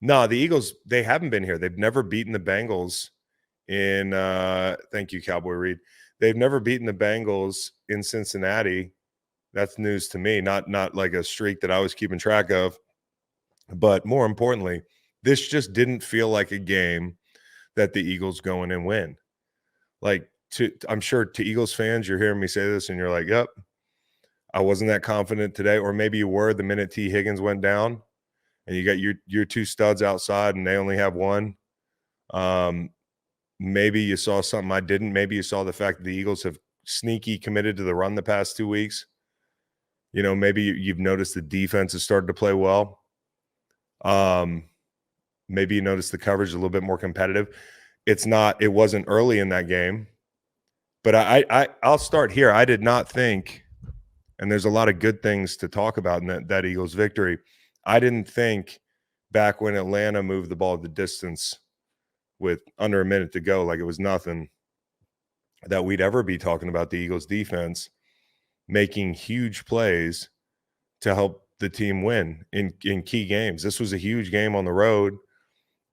No, the Eagles, they haven't been here. They've never beaten the Bengals in thank you, Cowboy Reed. They've never beaten the Bengals in Cincinnati. That's news to me, not like a streak that I was keeping track of. But more importantly, this just didn't feel like a game that the Eagles go in and win. Like, I'm sure to Eagles fans, you're hearing me say this and you're like, yep, I wasn't that confident today. Or maybe you were the minute T. Higgins went down and you got your two studs outside and they only have one. Maybe you saw something I didn't. Maybe you saw the fact that the Eagles have sneaky committed to the run the past 2 weeks. You know, maybe you've noticed the defense has started to play well. Maybe you noticed the coverage is a little bit more competitive. It wasn't early in that game, but I'll start here. I did not think, and there's a lot of good things to talk about in that Eagles victory. I didn't think back when Atlanta moved the ball the distance with under a minute to go, like it was nothing, that we'd ever be talking about the Eagles defense making huge plays to help the team win in key games. This was a huge game on the road.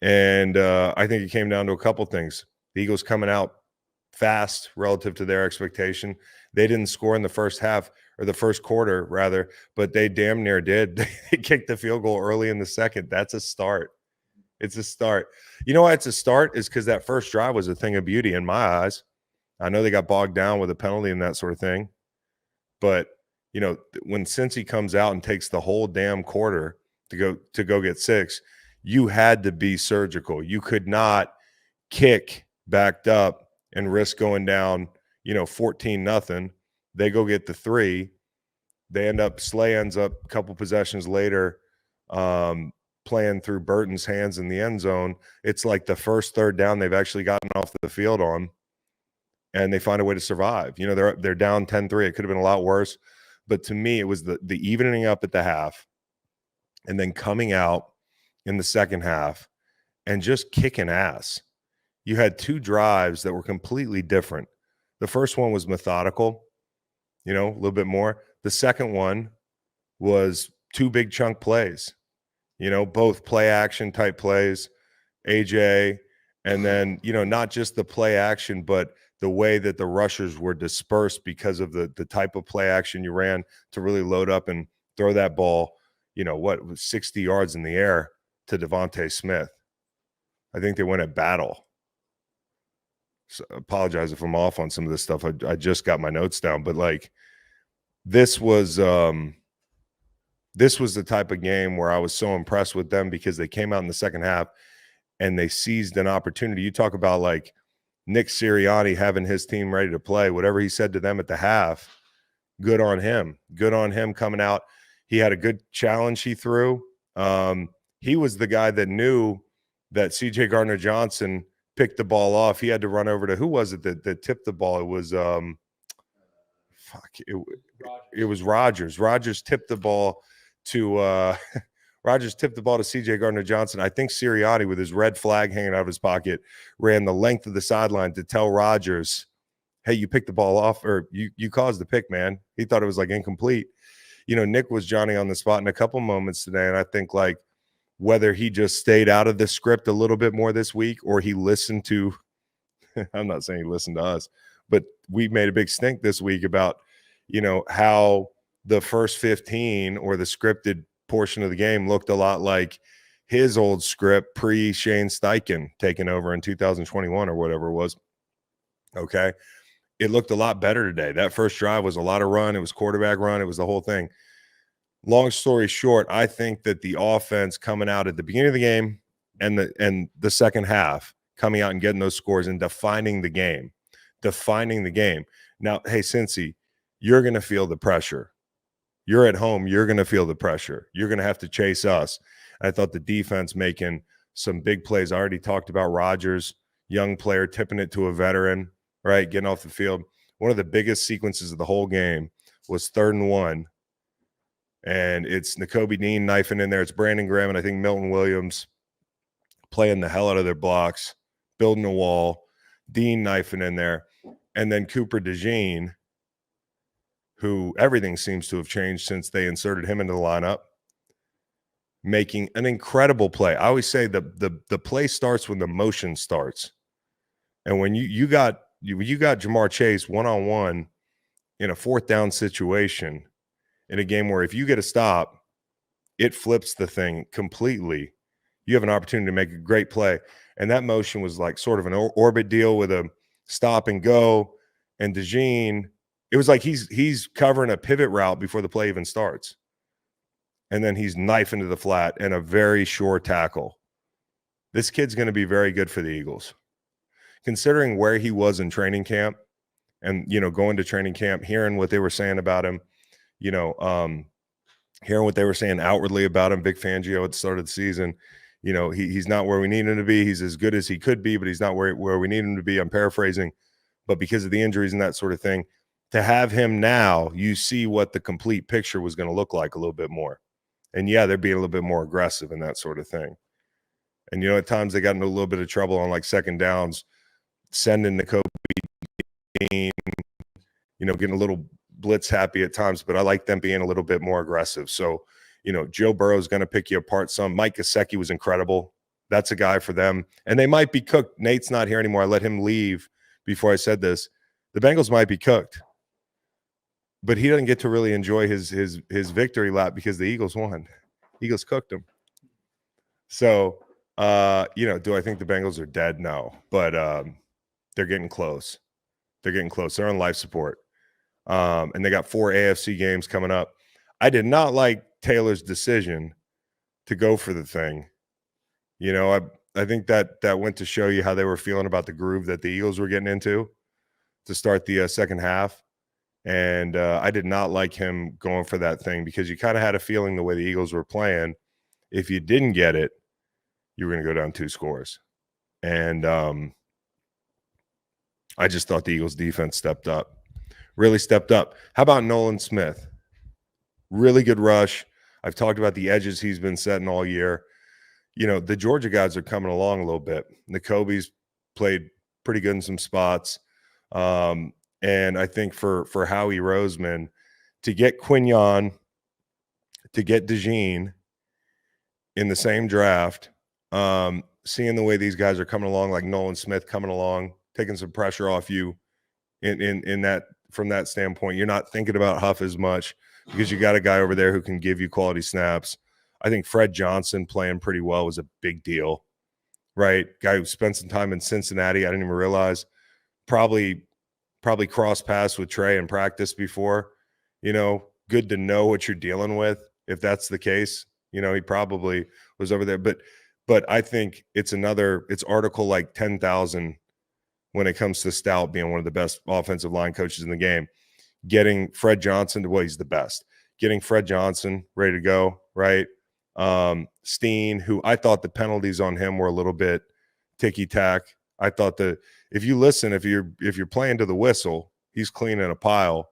And I think it came down to a couple things. The Eagles coming out fast relative to their expectation. They didn't score in the first half, or the first quarter, rather, but they damn near did. They kicked the field goal early in the second. That's a start. It's a start. You know why it's a start? Is because that first drive was a thing of beauty in my eyes. I know they got bogged down with a penalty and that sort of thing. But, you know, when Cincy comes out and takes the whole damn quarter to go get 6, you had to be surgical. You could not kick backed up and risk going down, 14-0. They go get the 3. They end up, Slay ends up a couple possessions later playing through Burton's hands in the end zone. It's like the first third down they've actually gotten off the field on, and they find a way to survive. You know, they're down 10-3. It could have been a lot worse. But to me, it was the evening up at the half and then coming out in the second half and just kicking ass. You had 2 drives that were completely different. The first one was methodical, a little bit more. The second one was 2 big chunk plays, both play action type plays, AJ, and then, not just the play action, but the way that the rushers were dispersed because of the type of play action you ran to really load up and throw that ball, 60 yards in the air to DeVonta Smith. I think they went at battle. So apologize if I'm off on some of this stuff. I just got my notes down, but like this was the type of game where I was so impressed with them because they came out in the second half and they seized an opportunity. You talk about like Nick Sirianni having his team ready to play. Whatever he said to them at the half, good on him. Good on him coming out. He had a good challenge he threw. He was the guy that knew that C.J. Gardner-Johnson picked the ball off. He had to run over to, who was it that tipped the ball? It was it was Rodgers. Rodgers tipped the ball to C.J. Gardner-Johnson. I think Sirianni, with his red flag hanging out of his pocket, ran the length of the sideline to tell Rodgers, hey, you picked the ball off, or you caused the pick, man. He thought it was like incomplete. Nick was Johnny on the spot in a couple moments today, and I think like whether he just stayed out of the script a little bit more this week or he listened to – I'm not saying he listened to us, but we made a big stink this week about, how the first 15 or the scripted portion of the game looked a lot like his old script pre-Shane Steichen taking over in 2021 or whatever it was. Okay. It looked a lot better today. That first drive was a lot of run. It was quarterback run. It was the whole thing. Long story short, I think that the offense coming out at the beginning of the game and the second half, coming out and getting those scores and defining the game. Now, hey, Cincy, you're going to feel the pressure. You're at home. You're going to feel the pressure. You're going to have to chase us. I thought the defense making some big plays. I already talked about Rodgers, young player, tipping it to a veteran, right, getting off the field. One of the biggest sequences of the whole game was 3rd and 1. And it's Nakobe Dean knifing in there. It's Brandon Graham and I think Milton Williams playing the hell out of their blocks, building a wall, Dean knifing in there. And then Cooper DeJean, who everything seems to have changed since they inserted him into the lineup, making an incredible play. I always say the play starts when the motion starts. And when you got Jamar Chase one-on-one in a 4th down situation in a game where if you get a stop, it flips the thing completely. You have an opportunity to make a great play. And that motion was like sort of an orbit deal with a stop and go. And DeJean, it was like he's covering a pivot route before the play even starts. And then he's knifing to the flat and a very sure tackle. This kid's going to be very good for the Eagles. Considering where he was in training camp and, going to training camp, hearing what they were saying about him, hearing what they were saying outwardly about him, Vic Fangio at the start of the season, he's not where we need him to be. He's as good as he could be, but he's not where we need him to be. I'm paraphrasing, but because of the injuries and that sort of thing, to have him now, you see what the complete picture was going to look like a little bit more. And yeah, they're being a little bit more aggressive and that sort of thing. And, at times they got into a little bit of trouble on like second downs, sending the Kobe Dean, getting a little blitz happy at times, but I like them being a little bit more aggressive. So, Joe Burrow is going to pick you apart some. Mike Gesicki was incredible. That's a guy for them. And they might be cooked. Nate's not here anymore. I let him leave before I said this. The Bengals might be cooked. But he doesn't get to really enjoy his victory lap because the Eagles won. Eagles cooked him. So, do I think the Bengals are dead? No. But they're getting close. They're on life support. And they got 4 AFC games coming up. I did not like Taylor's decision to go for the thing. I think that went to show you how they were feeling about the groove that the Eagles were getting into to start the second half. And I did not like him going for that thing because you kind of had a feeling the way the Eagles were playing, if you didn't get it, you were going to go down 2 scores. And I just thought the Eagles defense really stepped up. How about Nolan Smith? Really good rush. I've talked about the edges he's been setting all year. The Georgia guys are coming along a little bit. N'Kobe's played pretty good in some spots. And I think for Howie Roseman to get Quignon, to get DeJean in the same draft, seeing the way these guys are coming along, like Nolan Smith coming along, taking some pressure off you in that, from that standpoint, you're not thinking about Huff as much because you got a guy over there who can give you quality snaps. I think Fred Johnson playing pretty well was a big deal, right? Guy who spent some time in Cincinnati. I didn't even realize probably cross paths with Trey in practice before, good to know what you're dealing with. If that's the case, he probably was over there, but I think it's article like 10,000 when it comes to Stout being one of the best offensive line coaches in the game, getting Fred Johnson to, he's the best, getting Fred Johnson ready to go. Right. Steen, who I thought the penalties on him were a little bit ticky-tack. I thought that if you're playing to the whistle, he's cleaning a pile.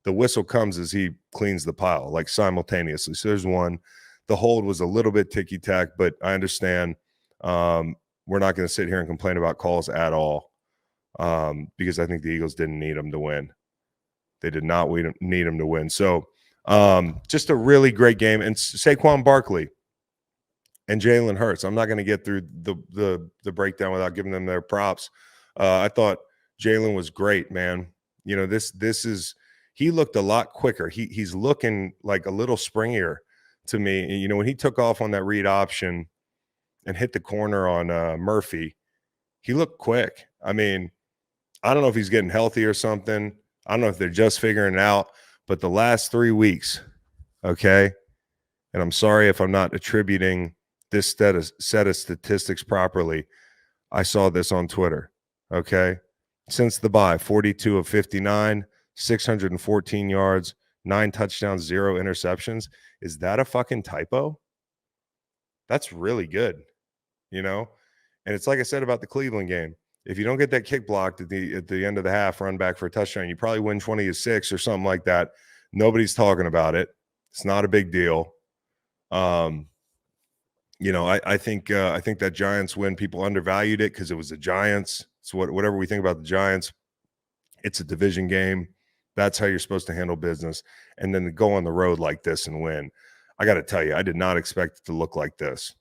The whistle comes as he cleans the pile, like simultaneously. So there's one. The hold was a little bit ticky-tack, but I understand we're not going to sit here and complain about calls at all because I think the Eagles didn't need them to win. They did not need them to win. So just a really great game. And Saquon Barkley and Jalen Hurts. I'm not going to get through the breakdown without giving them their props. I thought Jalen was great, man. He looked a lot quicker. He's looking like a little springier to me. When he took off on that read option and hit the corner on Murphy, he looked quick. I mean, I don't know if he's getting healthy or something. I don't know if they're just figuring it out, but the last 3 weeks, okay, and I'm sorry if I'm not attributing this set of statistics properly. I saw this on Twitter, okay? Since the bye, 42 of 59, 614 yards, 9 touchdowns, 0 interceptions. Is that a fucking typo? That's really good, And it's like I said about the Cleveland game. If you don't get that kick blocked at the end of the half, run back for a touchdown, you probably win 20-6 or something like that. Nobody's talking about it. It's not a big deal. I think that Giants win, people undervalued it because it was the Giants. So whatever we think about the Giants, it's a division game. That's how you're supposed to handle business. And then to go on the road like this and win. I got to tell you, I did not expect it to look like this.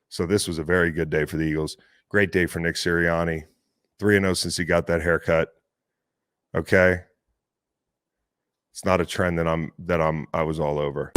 So this was a very good day for the Eagles. Great day for Nick Sirianni. 3-0 since he got that haircut. Okay. It's not a trend that I was all over.